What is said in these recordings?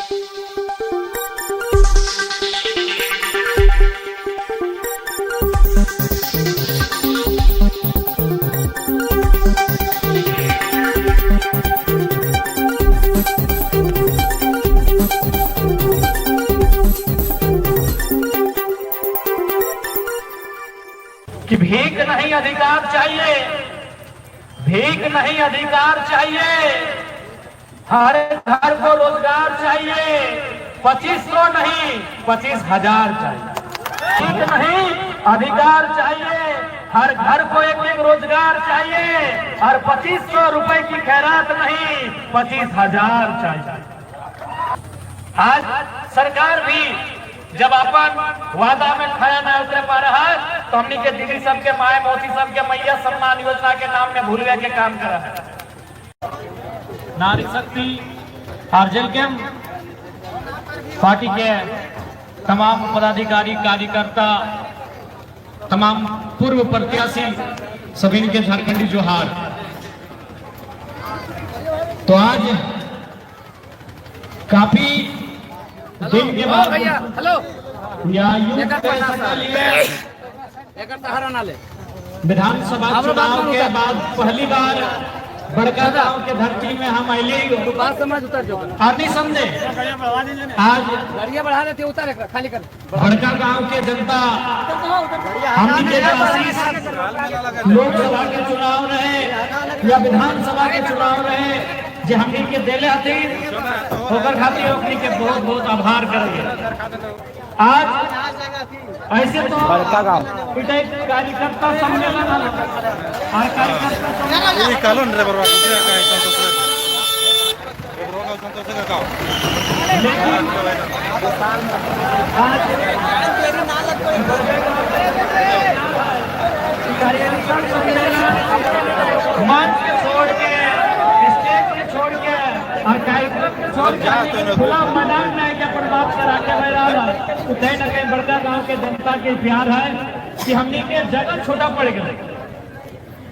कि भीख नहीं अधिकार चाहिए, भीख नहीं अधिकार चाहिए, हर घर को रोजगार चाहिए, 2500 नहीं 25,000 चाहिए। भीख नहीं अधिकार चाहिए, हर घर को एक रोजगार चाहिए और 2500 रुपए की खैरात नहीं 25,000 चाहिए। आज सरकार भी जब अपन वादा में खड़ा न उतरे पा रहा है तो हमनी के दीदी सबके माए मौसी सबके मैया सम्मान योजना के नाम में भूलवे के काम कर रहा है। नारी शक्ति आरजेल के पार्टी के तमाम पदाधिकारी कार्यकर्ता तमाम पूर्व प्रत्याशी सभी के झारखंडी जोहार। तो आज काफी दिन के बाद विधानसभा चुनाव के बाद पहली बार बड़का गांव के धरती में हम अली आदमी समझे। आज बड़का गांव के जनता हमने लोकसभा के चुनाव रहे या विधानसभा के चुनाव रहे जो हमने के दिले होकर खातिर अपनी के बहुत बहुत आभार करेंगे। आज ऐसे तो कार्यकर्ता सम्मेलन और मंच छोड़ के स्टेज के छोड़ के और कार्यक्रम छोड़ के खुला मैदान में क्या पर बात करा के कहीं न कहीं बड़का गांव के जनता के प्यार है कि हमने के जगह छोटा पड़ गया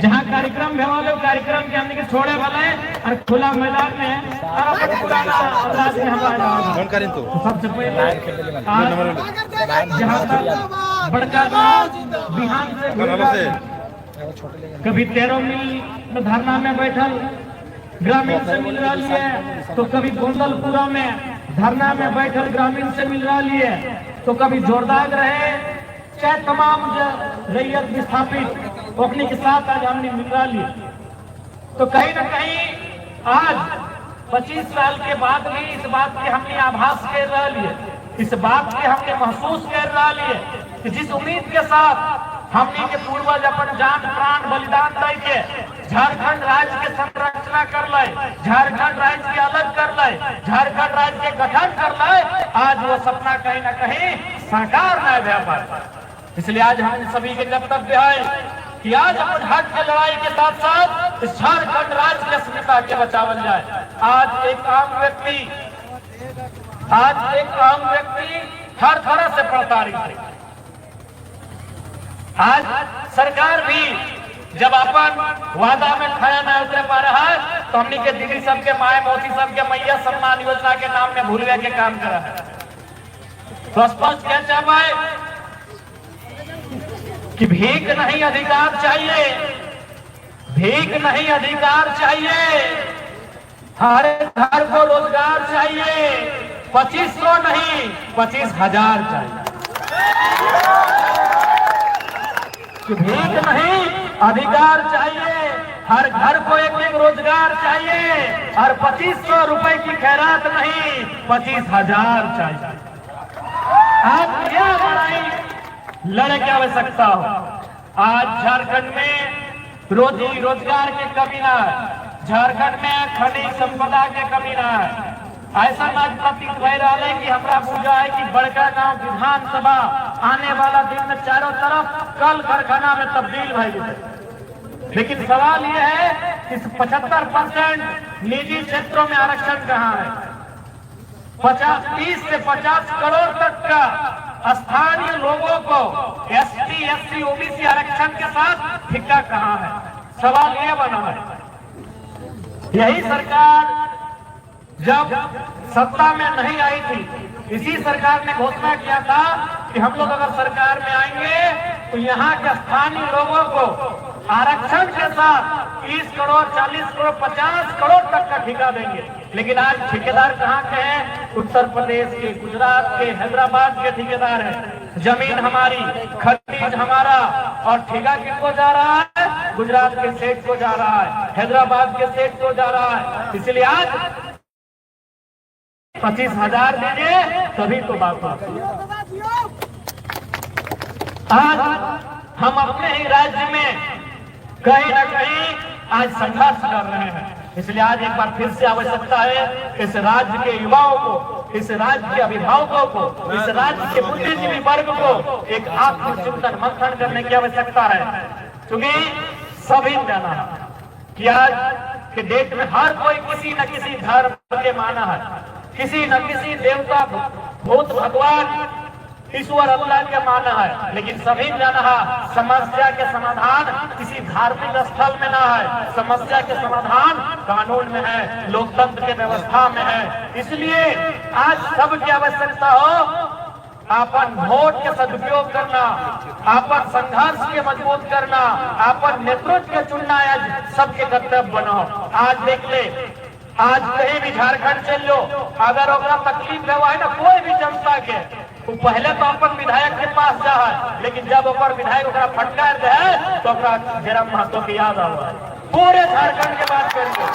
जहाँ कार्यक्रम भेवाले कार्यक्रम के हमने के छोड़े वाला है और खुला मैदान में सबसे पहले जहाँ तक बड़का गांव बिहान से कभी 13 मील में धरना में बैठल ग्रामीण से मिल रही है तो कभी गोंदलपुरा में धरना में बैठल ग्रामीण से मिल रही है तो कभी जोरदार रहे चाहे तमाम रैयत विस्थापित ओखनी के साथ आज हमने मिल रही है। तो कहीं न कहीं आज 25 साल के बाद भी इस बात की हमने आभास कर रही है, इस बात की हमने महसूस कर रही है कि जिस उम्मीद के साथ हमने के पूर्वज अपन जान प्राण बलिदान दे के झारखंड राज्य के संरचना कर ले, झारखंड राज्य के अलग कर ले, झारखंड राज्य के गठन कर ले, आज वो सपना कहीं न कहीं साकार न हो पाए। इसलिए आज हम सभी के कर्तव्य है कि आज अपन हक के लड़ाई के साथ साथ इस झारखंड राज्य के अस्मिता के बचावल जाए। आज एक आम व्यक्ति हर तरह से प्रताड़ित है। आज सरकार भी जब अपन वादा में खड़ा न उतरे पा रहा है तो हमनी के दीदी सबके माए मौसी सबके मैया सम्मान योजना के नाम में भूलवे के काम कर रहा है। तो स्पष्ट क्या चाहे कि भीख नहीं अधिकार चाहिए, भीख नहीं अधिकार चाहिए, हर घर को रोजगार चाहिए, 2500 नहीं 25,000 चाहिए। भीख नहीं अधिकार चाहिए, हर घर को एक रोजगार चाहिए और 2500 रुपए की खैरात नहीं 25,000 चाहिए। आज क्या लड़ाई लड़े की आवश्यकता हो। आज झारखंड में रोजी रोजगार की कमी ना है, झारखंड में खनिज संपदा के कमी ना है। ऐसा आज प्रतीत हो रहा है कि हमारा पूजा है कि बड़का गांव विधानसभा आने वाला दिन में चारों तरफ कल कारखाना में तब्दील हो जाए। लेकिन सवाल यह है कि 75% निजी क्षेत्रों में आरक्षण कहाँ है? 30 से 50 करोड़ तक का स्थानीय लोगों को एसटी, एससी, ओबीसी आरक्षण के साथ ठिका कहाँ है? सवाल यह बना है। यही सरकार जब सत्ता में नहीं आई थी, इसी सरकार ने घोषणा किया था कि हम लोग अगर सरकार में आएंगे तो यहाँ के स्थानीय लोगों को आरक्षण के साथ 30 करोड़ 40 करोड़ 50 करोड़ तक का ठेका देंगे। लेकिन आज ठेकेदार कहाँ के हैं? उत्तर प्रदेश के, गुजरात के, हैदराबाद के ठेकेदार हैं। जमीन हमारी, खनिज हमारा, और ठेका किसको जा रहा है? गुजरात के सेठ को जा रहा है, हैदराबाद के सेठ को जा रहा है। इसलिए आज 25,000 दीजिए तभी तो बात होती है। आज हम अपने ही राज्य में कहीं न कहीं आज संघर्ष कर रहे हैं। इसलिए आज एक बार फिर से आवश्यकता है इस राज्य के युवाओं को, इस राज्य के अभिभावकों को, इस राज्य के बुद्धिजीवी वर्ग को एक आत्मचिंतन मंथन करने की आवश्यकता है। क्योंकि सभी जाना है कि आज के डेट में हर कोई किसी न किसी धर्म के माना है, किसी न किसी देवता, भूत, भगवान, ईश्वर, अल्लाह के माना है। लेकिन सभी जाना है समस्या के समाधान किसी धार्मिक स्थल में ना है, समस्या के समाधान कानून में है, लोकतंत्र के व्यवस्था में है। इसलिए आज सबकी आवश्यकता हो अपन वोट के सदुपयोग करना, अपन संघर्ष के मजबूत करना, अपन नेतृत्व के चुनना आज सबके कर्तव्य बनो। आज देख ले, आज कहीं भी झारखंड चल लो, अगर ओकरा तकलीफ हुआ है ना कोई भी जनता के, वो पहले तो अपन विधायक के पास जा है, लेकिन जब ओकर विधायक ओकरा फटकार दे है तो ओकरा जयराम महतो की याद आवा है। पूरे झारखंड के बात कर ले,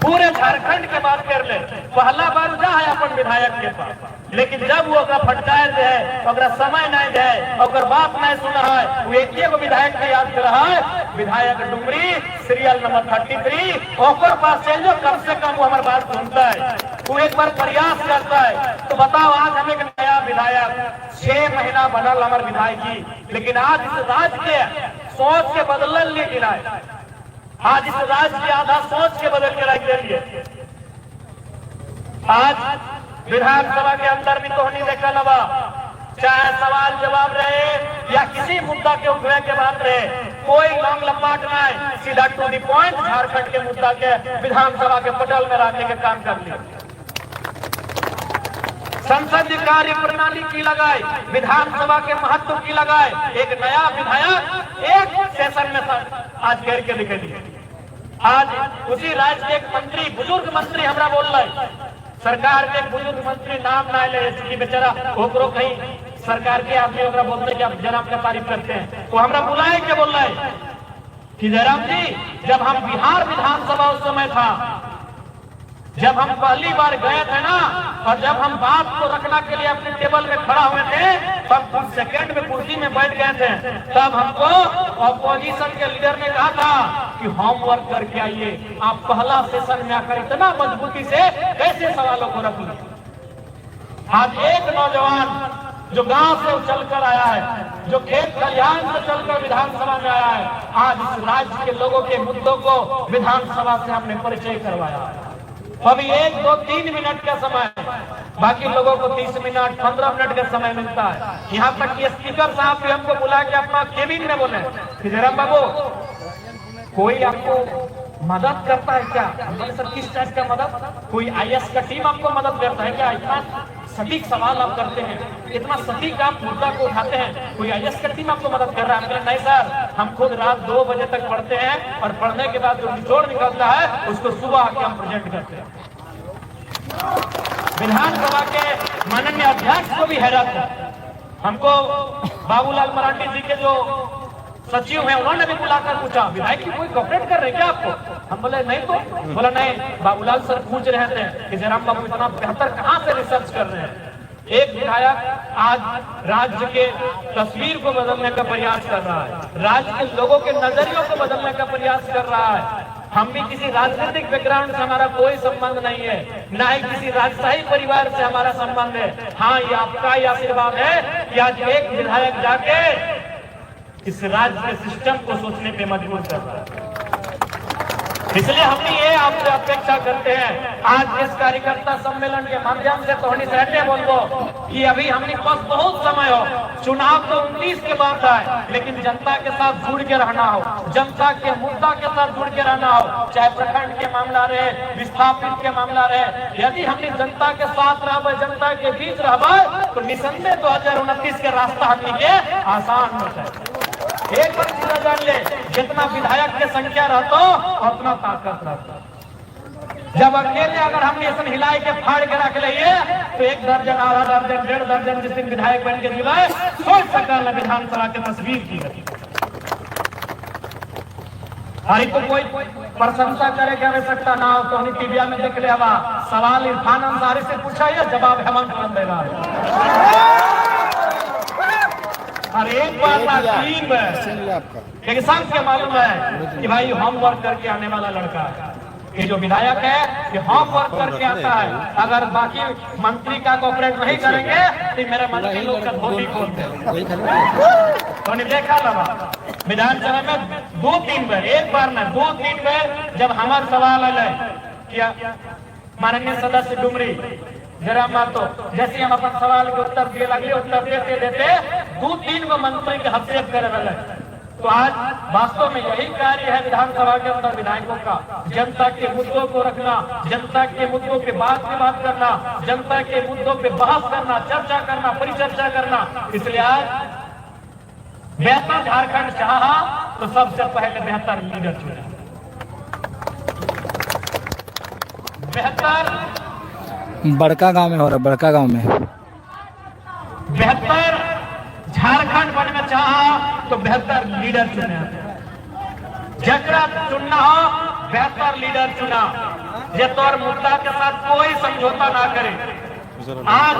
पूरे झारखंड के बात कर ले, पहला बार जा है अपन विधायक के पास, लेकिन जब वो ओकरा फटकार दे है, ओकरा समय नहीं दे, ओकर बात नहीं सुना है, वो एक विधायक के याद कर रहा है, विधायक डुमरी सीरियल नंबर 33, ओकर पास चल जो, कम से कम वो हमारी बात सुनता है, वो एक बार प्रयास करता है। तो बताओ आज हम एक नया विधायक 6 महीना बनल हमारे विधायकी, लेकिन आज इस राज्य के सोच के बदलल नहीं गिराए, आज इस राज्य की आधा सोच के बदल के रख देंगे। आज विधानसभा के अंदर भी तो नहीं देखा लगा, चाहे सवाल जवाब रहे या किसी मुद्दा के उठने के बात रहे, कोई लंग लपाट नहीं, सीधा टू दी पॉइंट झारखंड के मुद्दा के विधानसभा के पटल में रखने के काम कर लिया। संसदीय कार्य प्रणाली की लगाए, विधानसभा के महत्व की लगाए, एक नया विधायक एक सेशन में आज करके दिखे दिए। आज उसी राज्य के एक मंत्री, बुजुर्ग मंत्री हमरा बोल रहे, सरकार के एक बुजुर्ग मंत्री नाम ना ले, कि बेचारा ओकरो कहीं सरकार के आदमी ओकरा बोलते कि आप जयराम का तारीफ करते हैं, वो हमरा बुलाए के बोल रहे कि जयराम जी, जब हम बिहार विधानसभा उस समय था, जब हम पहली बार गए थे ना, और जब हम बात को रखना के लिए अपने टेबल में खड़ा हुए थे, तब कुछ सेकंड में कुर्सी में बैठ गए थे, तब हमको ऑपोजिशन के लीडर ने कहा था कि होमवर्क करके आइए, आप पहला सेशन में आकर इतना मजबूती से कैसे सवालों को रख लिए। आज एक नौजवान जो गांव से उछल कर आया है, जो खेत खलिहान से चलकर विधानसभा में आया है, आज इस राज्य के लोगों के मुद्दों को विधानसभा से हमने परिचय करवाया है। अभी 1, 2, 3 मिनट का समय, बाकी लोगों को 30 मिनट 15 मिनट का समय मिलता है। यहाँ तक कि स्पीकर साहब भी हमको बुला के अपना केबिन में बोले कि जयराम बाबू, कोई आपको मदद करता है क्या? हमने सर किस टाइप का मदद? कोई IAS का टीम आपको मदद करता है क्या? इतना सटीक सवाल आप करते हैं, इतना सटीक आप मुद्दा को उठाते हैं, कोई IAS का टीम आपको मदद कर रहा है? नहीं सर, हम खुद रात 2 बजे तक पढ़ते हैं, और पढ़ने के बाद जो निचोड़ निकलता है उसको सुबह आके हम प्रेजेंट करते हैं। विधानसभा के माननीय अध्यक्ष को भी हैरत है। हमको बाबूलाल मरांडी जी के जो सचिव हैं, उन्होंने भी बुलाकर पूछा, विधायक की कोई कॉपरेट कर रहे क्या आपको? हम बोले नहीं, तो बोला नहीं, बाबूलाल सर पूछ रहे थे कि जयराम बाबू इतना बेहतर कहाँ से रिसर्च कर रहे हैं। एक विधायक आज राज्य के तस्वीर को बदलने का प्रयास कर रहा है, राज्य के लोगों के नजरियों को बदलने का प्रयास कर रहा है। हम भी किसी राजनीतिक बैकग्राउंड से हमारा कोई संबंध नहीं है, ना ही किसी राजशाही परिवार से हमारा संबंध है। हाँ, ये आपका ही आशीर्वाद है कि आज एक विधायक जाके इस राज्य के सिस्टम को सोचने पे मजबूर कर रहा है। इसलिए हम ये आपसे अपेक्षा करते हैं आज इस कार्यकर्ता सम्मेलन के माध्यम से तो सहटे बोल दो कि अभी हमने पास बहुत समय हो, चुनाव तो 19 के बाद है, लेकिन जनता के साथ जुड़ के रहना हो, जनता के मुद्दा के साथ जुड़ के रहना हो, चाहे प्रखंड के मामला रहे, विस्थापित के मामला रहे। यदि हमने जनता के साथ रह, जनता के बीच रह, तो निसंदेह 2029 के रास्ता हमने के आसान हो जाए। एक बार पूरा जान ले, जितना विधायक की संख्या रहता उतना ताकत रहता। जब अकेले अगर हम नेशन हिलाई के फाड़ के रख लिए तो 1 दर्जन, आधा दर्जन, 1.5 दर्जन जिस दिन विधायक बन के दिलाए सोच सकता विधानसभा की तस्वीर की गई। अरे तो कोई प्रशंसा करे की आवश्यकता ना हो, तो टीवी में देख ले हवा सवाल इरफान अंसारी से पूछा है, जवाब हेमंत करंद देगा। और एक बात टीम है सबके मालूम है कि भाई होमवर्क करके आने वाला लड़का है, ये जो विधायक है ये होमवर्क करके आता है। अगर बाकी मंत्री का कोऑपरेट नहीं करेंगे तो मेरे मंत्री लोग का धोती खोल दे। तो देखा लगा विधानसभा में 2-3 बार, एक बार में 2-3 बार जब हमारे सवाल आए किया माननीय सदस्य डुमरी जरा मातो जैसे हम अपन सवाल के उत्तर दिए लगे, उत्तर देते देते 2-3 गो मंत्री के हस्तक्षेप करे वाले। तो आज वास्तव में यही कार्य है विधानसभा के अंदर विधायकों का, जनता के मुद्दों को रखना, जनता के मुद्दों पे बात करना, जनता के मुद्दों पे बहस करना, चर्चा करना, परिचर्चा करना। इसलिए आज बेहतर झारखंड चाहा तो सबसे पहले बेहतर लीडर चुना। बेहतर बड़का गांव में हो रहा, बड़का गांव में बेहतर झारखंड बनना चाहा तो बेहतर लीडर चुने। जकरा चुनना हो बेहतर लीडर चुना, ये तौर मुद्दा के साथ कोई समझौता ना करे। आज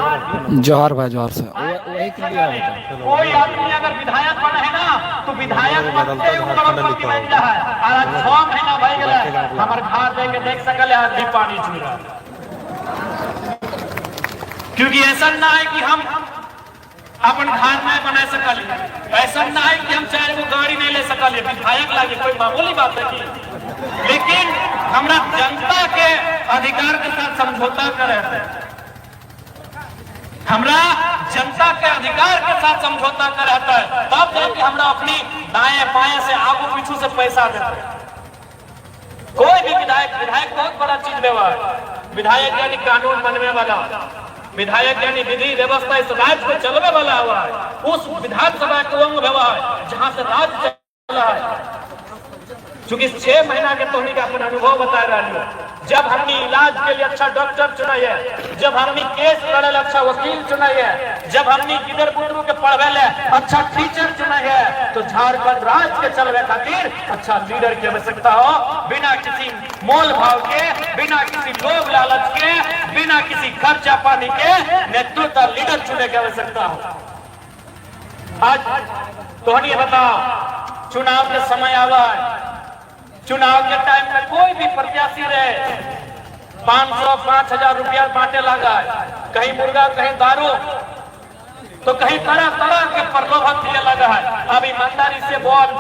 जौहर भाई जौहर से कोई आदमी अगर विधायक बना है ना तो विधायक बनते ही करोड़पति बन जा है। आज 6 महीना भय गया हमारे घर देके देख सकल आदमी पानी चुन रहा, क्योंकि ऐसा ना है कि हम अपन घर में बना सकल, ऐसा ना है कि हम 4 गो गाड़ी नहीं ले सकल, विधायक लागे कोई मामूली बात है कि, लेकिन हमरा जनता के अधिकार के साथ समझौता करे, हमरा जनता के अधिकार के साथ समझौता कराता है, तब जाके हमरा अपनी दाएं बाएं से आगू पीछू से पैसा देता है। कोई भी विधायक बहुत बड़ा चीज व्यवहार, विधायक यानी कानून बनने वाला, विधायक यानी विधि व्यवस्था इस राज्य को चलने वाला हुआ है, उस विधानसभा को अंग व्यवहार जहां से राज्य चला है। चूंकि 6 महीना के तोहनी का अपना अनुभव बता रहा है, जब हमने इलाज के लिए अच्छा डॉक्टर चुना है, जब हमने केस लड़े अच्छा वकील चुना है, जब हमने किधर बुजुर्ग के पढ़वे ले अच्छा टीचर चुना है, तो झारखंड राज्य के चलवे खातिर अच्छा लीडर की आवश्यकता हो, बिना किसी मोल भाव के, बिना किसी लोभ लालच के, बिना किसी खर्चा पानी के नेतृत्व लीडर चुने की आवश्यकता हो। आज तोहनी बताओ चुनाव के समय आवा है, चुनाव के टाइम में कोई भी प्रत्याशी रहे 500-5,000 रुपया बांटे लगा है, कहीं मुर्गा कहीं दारू, तो कहीं तरह तरह के प्रलोभन दिए लगा है। अब ईमानदारी से बोल,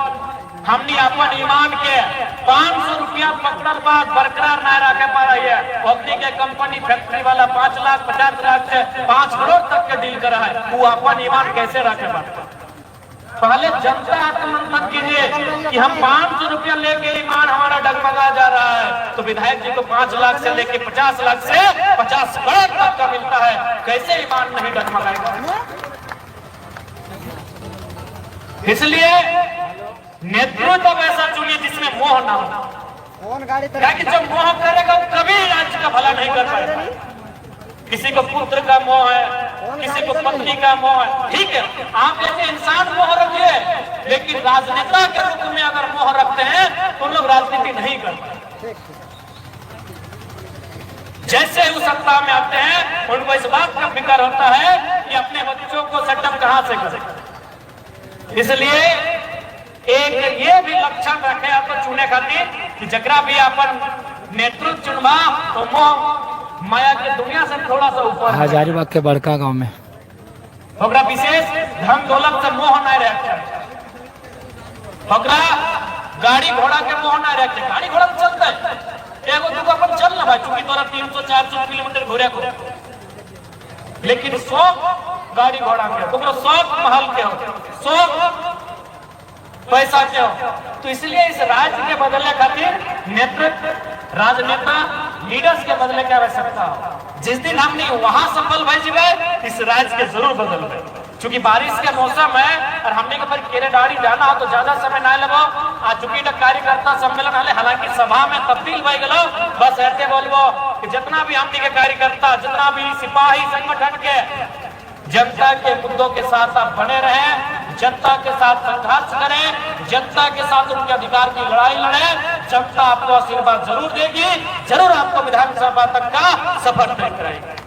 हमने अपन ईमान के 500 रुपया पकड़ल बात बरकरार नहीं रखे पा रही है। ओखनी के कंपनी फैक्ट्री वाला 5,50,000 से 5 करोड़ तक के डील करा है, वो अपन ईमान कैसे रखे पाता? पहले जनता आत्ममंथन कीजिए कि हम 500 रुपया लेके ईमान हमारा डगमगा जा रहा है, तो विधायक जी को 5 लाख से लेके 50 लाख से 50 करोड़ तक का मिलता है, कैसे ईमान नहीं डगमगाएगा? इसलिए नेतृत्व ऐसा चुनिए जिसमें मोह ना हो, कि जब मोह करेगा कभी राज्य का भला नहीं कर पाएगा। किसी को पुत्र का मोह है, किसी को पत्नी का मोह है, ठीक है, आप जैसे इंसान मोह रखिए, लेकिन राजनेता के रूप में अगर मोह रखते हैं तो लोग राजनीति नहीं करते। जैसे वो सत्ता में आते हैं उनको इस बात का फिक्र होता है कि अपने बच्चों को सेटअप कहां से करें। इसलिए एक ये भी लक्षण रखे आप चुने खातिर कि जकरा भी अपन नेतृत्व चुनवा तो मोह माया के दुनिया से थोड़ा सा ऊपर, हजारीबाग के बड़का गांव में विशेष धन दौलत से मोह नहीं रहता, गाड़ी घोड़ा के मोह ना रखे, गाड़ी घोड़ा तो चलता है, एगो दुगो अपन चल ना भाई, चूंकि तोरा 300-400 किलोमीटर घूरे को, लेकिन शौक गाड़ी घोड़ा के, तुम लोग शौक महल के हो, शौक पैसा के हो। तो इसलिए इस राज्य के बदलने खातिर नेतृत्व, राजनेता, लीडर्स के बदले की आवश्यकता हो। जिस दिन हम नहीं वहां संभल भेजे, इस राज्य के जरूर बदलबे। चूंकि बारिश के मौसम है और हमने के पर केरेडारी जाना हो तो ज्यादा समय ना लगो। आज चूंकि कार्यकर्ता सम्मेलन हाले, हालांकि सभा में तब्दील हो गलो, बस ऐसे बोलबो कि जितना भी हमने के कार्यकर्ता, जितना भी सिपाही संगठन के जनता के मुद्दों के साथ आप बने रहे, जनता के साथ संघर्ष करें, जनता के साथ उनके अधिकार की लड़ाई लड़े। जनता आपको आशीर्वाद जरूर देगी, जरूर आपको विधानसभा तक का सफर तय कराएगी।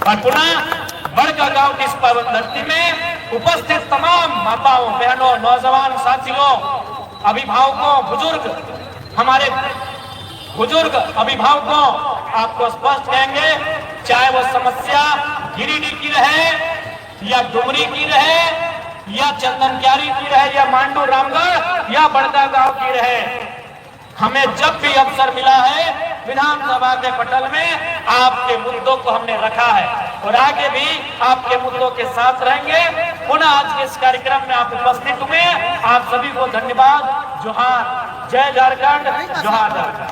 और पुनः बड़का गांव की इस पावन धरती में उपस्थित तमाम माताओं, बहनों, नौजवान साथियों, अभिभावकों, बुजुर्ग, हमारे बुजुर्ग अभिभावकों, आपको स्पष्ट कहेंगे, चाहे वो समस्या गिरिडीह की रहे या डुमरी की रहे या चंदनक्यारी की रहे या मांडू रामगढ़ या बड़का गांव की रहे, हमें जब भी अवसर मिला है विधानसभा के पटल में आपके मुद्दों को हमने रखा है और आगे भी आपके मुद्दों के साथ रहेंगे। पुनः आज के इस कार्यक्रम में आप उपस्थित हुए, आप सभी को धन्यवाद। जोहार, जय झारखंड, जोहार झारखंड।